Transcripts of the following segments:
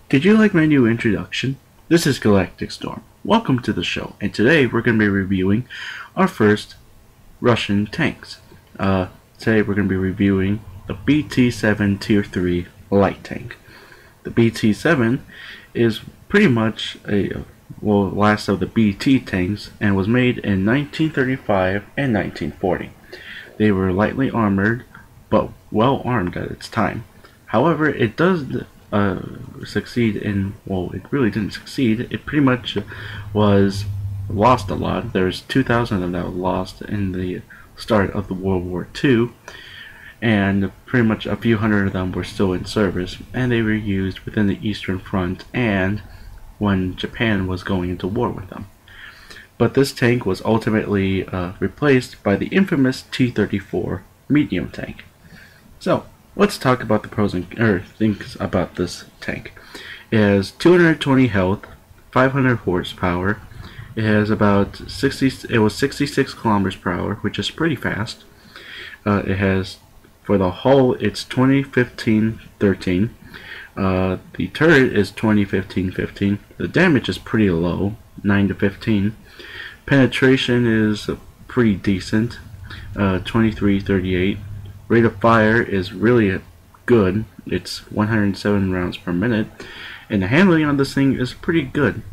Did you like my new introduction? This is Galactic Storm. Welcome to the show, and today we're going to be reviewing our first Russian tanks. Today we're going to be reviewing the BT-7 Tier 3 light tank. The BT-7 is pretty much last of the BT tanks and was made in 1935 and 1940. They were lightly armored, but well armed at its time. However, it does succeed in, well, it really didn't succeed. It pretty much was lost a lot. There's 2,000 of them that were lost in the start of the World War II, and pretty much a few hundred of them were still in service, and they were used within the Eastern Front and when Japan was going into war with them. But this tank was ultimately replaced by the infamous T-34 medium tank. So let's talk about the pros and things about this tank. It has 220 health, 500 horsepower. It has about 66 kilometers per hour, which is pretty fast. It has, for the hull, it's 20-15-13. The turret is 20-15-15. The damage is pretty low, 9-15. Penetration is pretty decent, 23-38. Rate of fire is really good. It's 107 rounds per minute, and the handling on this thing is pretty good.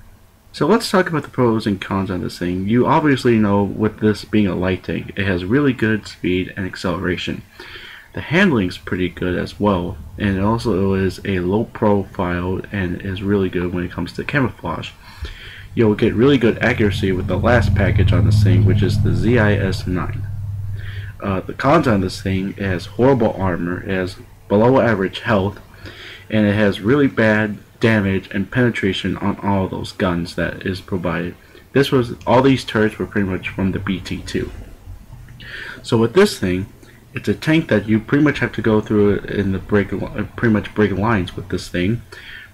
So let's talk about the pros and cons on this thing. You obviously know, with this being a light tank, it has really good speed and acceleration. The handling is pretty good as well, and it also is a low profile and is really good when it comes to camouflage. You'll get really good accuracy with the last package on this thing, which is the ZIS-9. The cons on this thing: it has horrible armor, it has below average health, and it has really bad damage and penetration on all those guns that is provided. All these turrets were pretty much from the BT-2. So with this thing, it's a tank that you pretty much have to go through in the pretty much break lines with this thing.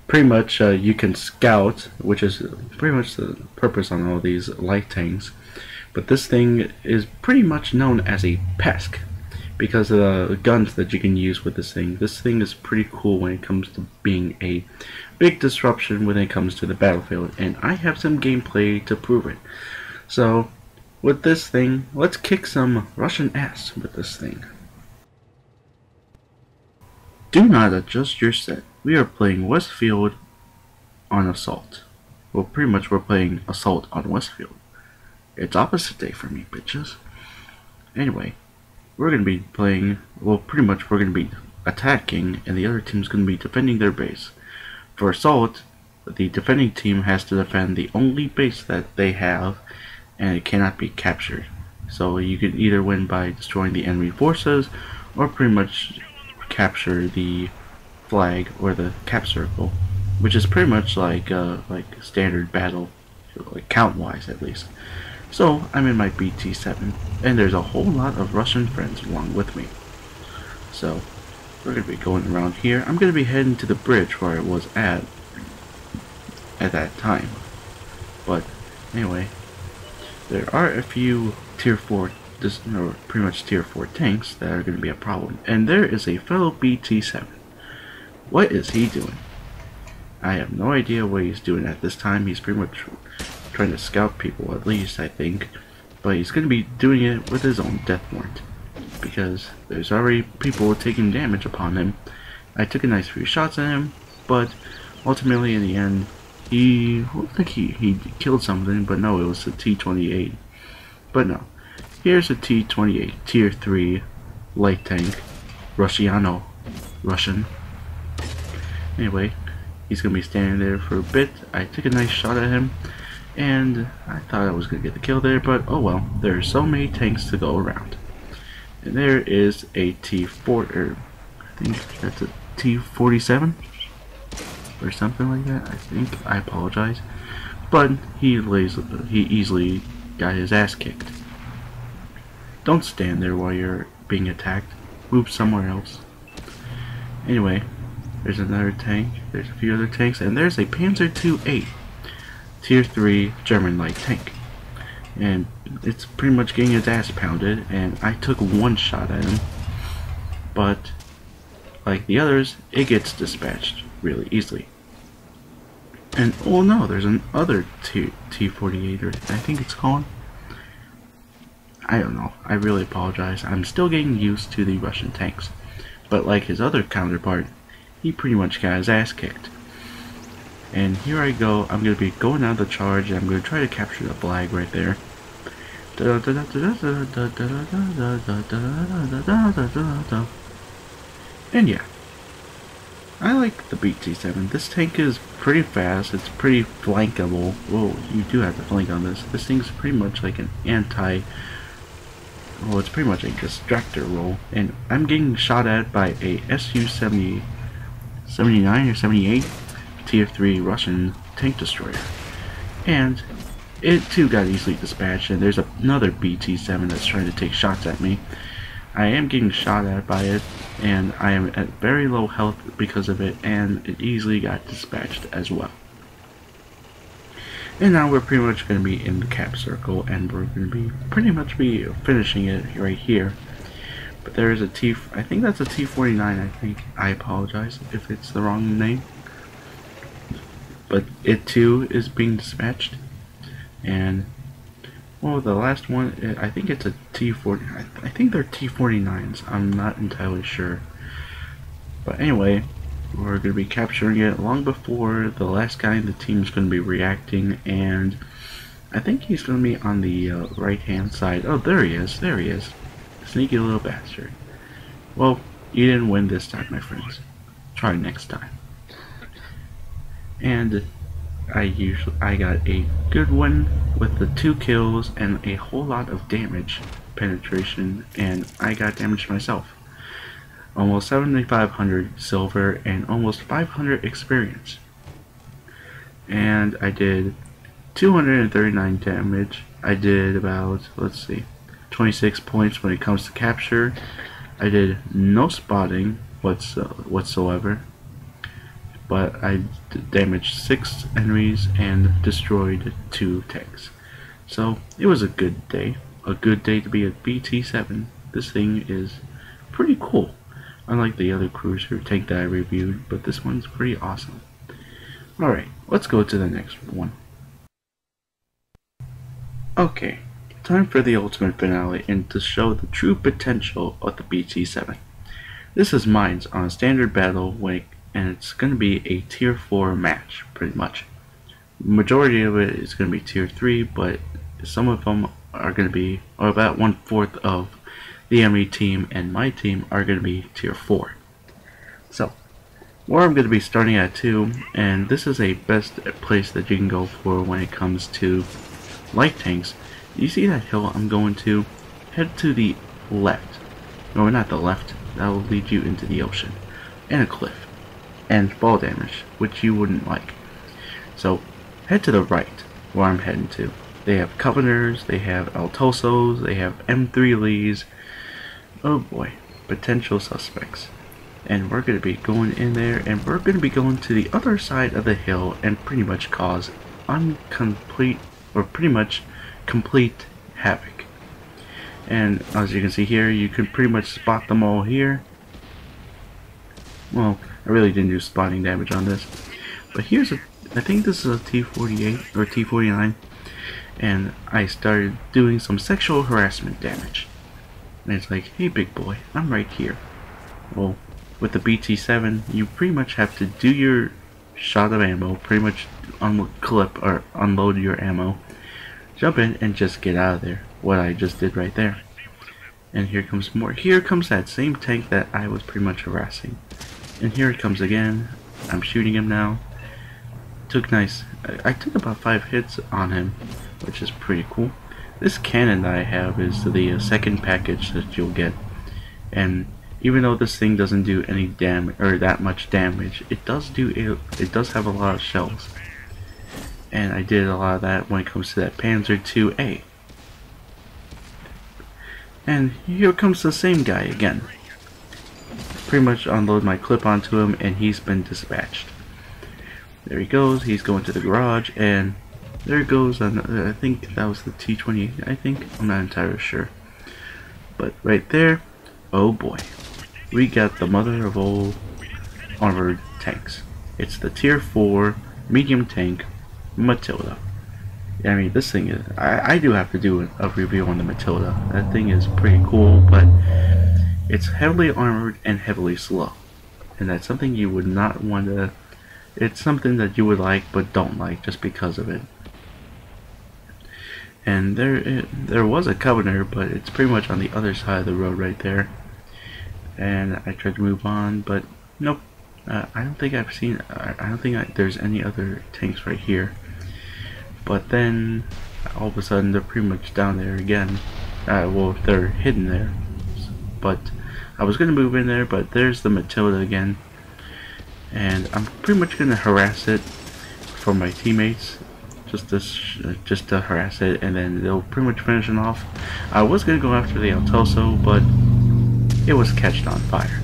Pretty much you can scout, which is pretty much the purpose on all these light tanks. But this thing is pretty much known as a PESC because of the guns that you can use with this thing. This thing is pretty cool when it comes to being a big disruption when it comes to the battlefield, and I have some gameplay to prove it. So with this thing, let's kick some Russian ass with this thing. Do not adjust your set. We are playing Westfield on Assault. Well, pretty much we're playing Assault on Westfield. It's opposite day for me, bitches. Anyway, we're going to be playing, well, pretty much we're going to be attacking, and the other team's going to be defending their base. For Assault, the defending team has to defend the only base that they have, and it cannot be captured. So you can either win by destroying the enemy forces, or pretty much capture the flag or the cap circle, which is pretty much like standard battle, like count-wise at least. So I'm in my BT-7, and there's a whole lot of Russian friends along with me. So we're going to be going around here. I'm going to be heading to the bridge where I was at that time. But anyway, there are a few tier 4, or pretty much tier 4 tanks that are going to be a problem. And there is a fellow BT-7. What is he doing? I have no idea what he's doing at this time. He's pretty much trying to scout people, at least I think, but he's going to be doing it with his own death warrant because there's already people taking damage upon him. I took a nice few shots at him, but ultimately in the end he killed something, but no, it was a T-28. But no, here's a T-28 tier 3 light tank, Russian. Anyway, he's gonna be standing there for a bit. I took a nice shot at him, and I thought I was going to get the kill there, but oh well, there are so many tanks to go around. And there is a T-4, or I think that's a T-47, or something like that, I think. I apologize. But he easily got his ass kicked. Don't stand there while you're being attacked. Move somewhere else. Anyway, there's another tank, there's a few other tanks, and there's a Panzer II-8. Tier 3 German light tank, and it's pretty much getting his ass pounded, and I took one shot at him, but like the others, it gets dispatched really easily. And oh no, there's another T-48, or I think it's called. I don't know. I really apologize. I'm still getting used to the Russian tanks. But like his other counterpart, he pretty much got his ass kicked. And here I go. I'm going to be going out of the charge, and I'm going to try to capture the flag right there. And yeah, I like the BT-7. This tank is pretty fast. It's pretty flankable. Whoa, you do have to flank on this. This thing's pretty much like an well, it's pretty much a distractor role. And I'm getting shot at by a Su-79 or 78 Tier 3 Russian tank destroyer. And it too got easily dispatched, and there's another BT-7 that's trying to take shots at me. I am getting shot at by it, and I am at very low health because of it, and it easily got dispatched as well. And now we're pretty much going to be in the cap circle, and we're going to be pretty much be finishing it right here. But there is a I think that's a T-49, I think. I apologize if it's the wrong name. But it too is being dispatched. And well, the last one, I think it's a T-40. I think they're T-49s. I'm not entirely sure. But anyway, we're going to be capturing it long before the last guy in the team is going to be reacting. And I think he's going to be on the right-hand side. Oh, there he is. There he is. Sneaky little bastard. Well, you didn't win this time, my friends. Try next time. And I got a good one with the 2 kills and a whole lot of damage penetration, and I got damaged myself. Almost 7,500 silver and almost 500 experience. And I did 239 damage. I did about, let's see, 26 points when it comes to capture. I did no spotting whatsoever. But I damaged 6 enemies and destroyed 2 tanks. So it was a good day. A good day to be a BT-7. This thing is pretty cool. Unlike the other cruiser tank that I reviewed, but this one's pretty awesome. Alright, let's go to the next one. Okay, time for the ultimate finale and to show the true potential of the BT-7. This is mines on a standard battle wing, and it's going to be a tier 4 match, pretty much. Majority of it is going to be tier 3, but some of them are going to be, or about 1/4 of the enemy team and my team are going to be tier 4. So, where I'm going to be starting at too, and this is a best place that you can go for when it comes to light tanks. You see that hill I'm going to? Head to the left. No, not the left. That will lead you into the ocean and a cliff and fall damage, which you wouldn't like. So head to the right, where I'm heading to. They have Covenanters, they have Altosos, they have M3 Lees. Oh boy, potential suspects. And we're going to be going in there, and we're going to be going to the other side of the hill and pretty much cause pretty much complete havoc. And as you can see here, you can pretty much spot them all here. Well, I really didn't do spotting damage on this. But here's I think this is a T-48 or T-49. And I started doing some sexual harassment damage. And it's like, hey big boy, I'm right here. Well, with the BT-7, you pretty much have to do your shot of ammo, pretty much clip or unload your ammo, jump in and just get out of there. What I just did right there. And here comes more. Here comes that same tank that I was pretty much harassing. And here it comes again. I'm shooting him now. I took about 5 hits on him, which is pretty cool. This cannon that I have is the second package that you'll get. And even though this thing doesn't do any damage or that much damage, it does have a lot of shells. And I did a lot of that when it comes to that Panzer IIA. And here comes the same guy again. Pretty much unload my clip onto him, and he's been dispatched. There he goes. He's going to the garage, and there goes. I think that was the T-28. I think, I'm not entirely sure. But right there, oh boy, we got the mother of all armored tanks. It's the tier 4 medium tank Matilda. I mean, this thing is, I do have to do a review on the Matilda. That thing is pretty cool, but it's heavily armored and heavily slow. And that's something you would not want to, it's something that you would like but don't like just because of it. And there was a Covenant, but it's pretty much on the other side of the road right there. And I tried to move on, but nope. I don't think I've seen, I don't think there's any other tanks right here. But then, all of a sudden, they're pretty much down there again. Well, they're hidden there. But I was going to move in there, but there's the Matilda again. And I'm pretty much going to harass it for my teammates. Just to harass it, and then they'll pretty much finish it off. I was going to go after the Altoso, but it was catched on fire.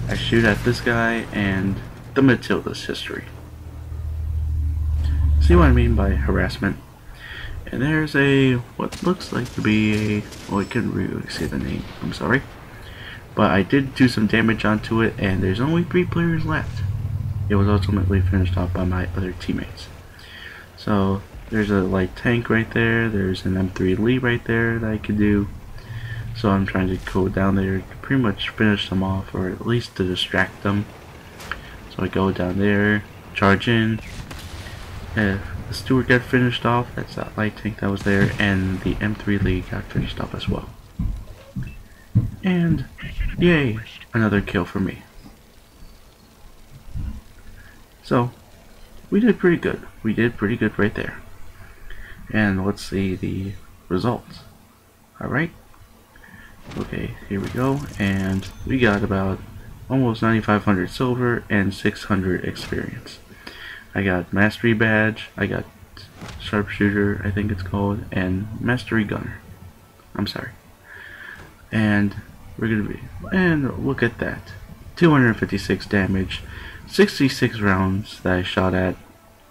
I shoot at this guy, and the Matilda's history. See what I mean by harassment? And there's a, what looks like to be a, well, I couldn't really see the name, I'm sorry. But I did do some damage onto it, and there's only 3 players left. It was ultimately finished off by my other teammates. So, there's a light tank right there, there's an M3 Lee right there that I could do. So I'm trying to go down there to pretty much finish them off, or at least to distract them. So I go down there, charge in. The Stewart got finished off, that's that light tank that was there, and the M3 Lee got finished off as well. And, yay, another kill for me. So, we did pretty good. We did pretty good right there. And let's see the results. Alright. Okay, here we go. And we got about almost 9,500 silver and 600 experience. I got Mastery Badge, I got Sharpshooter, I think it's called, and Mastery Gunner. I'm sorry. And we're gonna be, and look at that. 256 damage, 66 rounds that I shot at.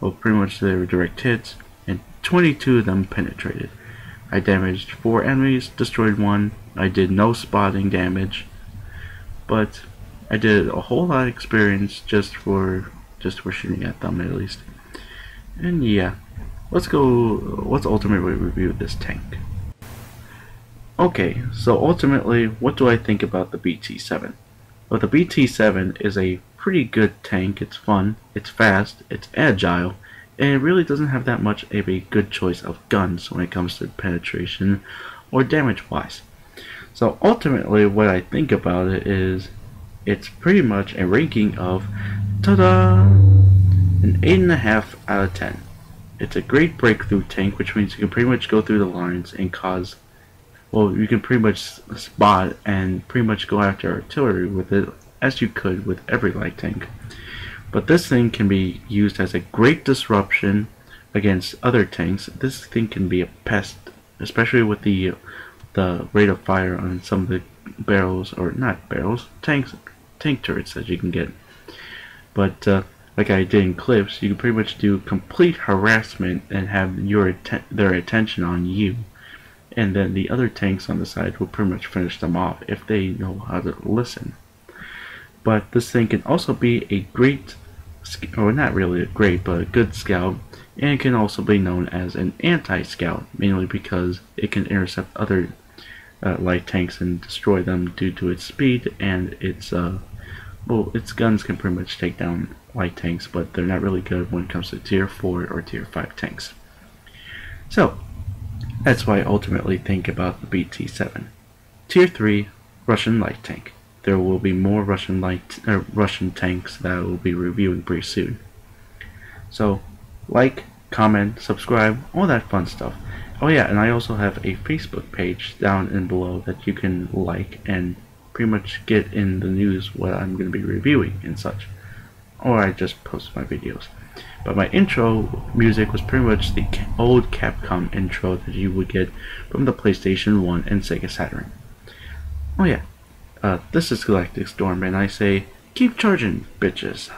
Well, pretty much they were direct hits, and 22 of them penetrated. I damaged 4 enemies, destroyed 1. I did no spotting damage, but I did a whole lot of experience just for shooting at them at least. And yeah, let's ultimately review this tank. Okay, so ultimately, what do I think about the BT-7? Well, the BT-7 is a pretty good tank. It's fun, it's fast, it's agile, and it really doesn't have that much of a good choice of guns when it comes to penetration or damage wise. So ultimately what I think about it is it's pretty much a ranking of, ta-da, an 8.5 out of 10. It's a great breakthrough tank, which means you can pretty much go through the lines and cause, well, you can pretty much spot and pretty much go after artillery with it, as you could with every light tank. But this thing can be used as a great disruption against other tanks. This thing can be a pest, especially with the rate of fire on some of the barrels, or not barrels, tank turrets that you can get. But like I did in clips, you can pretty much do complete harassment and have their attention on you, and then the other tanks on the side will pretty much finish them off if they know how to listen. But this thing can also be a great, or not really a great, but a good scout, and it can also be known as an anti-scout, mainly because it can intercept other light tanks and destroy them due to its speed, and its guns can pretty much take down light tanks, but they're not really good when it comes to tier 4 or tier 5 tanks. So that's why I ultimately think about the BT-7. Tier 3 Russian light tank. There will be more Russian tanks that I will be reviewing pretty soon. So, like, comment, subscribe, all that fun stuff. Oh yeah, and I also have a Facebook page down and below that you can like and pretty much get in the news what I'm going to be reviewing and such. Or I just post my videos. But my intro music was pretty much the old Capcom intro that you would get from the PlayStation 1 and Sega Saturn. Oh yeah. This is Galactic Storm, and I say, keep charging, bitches.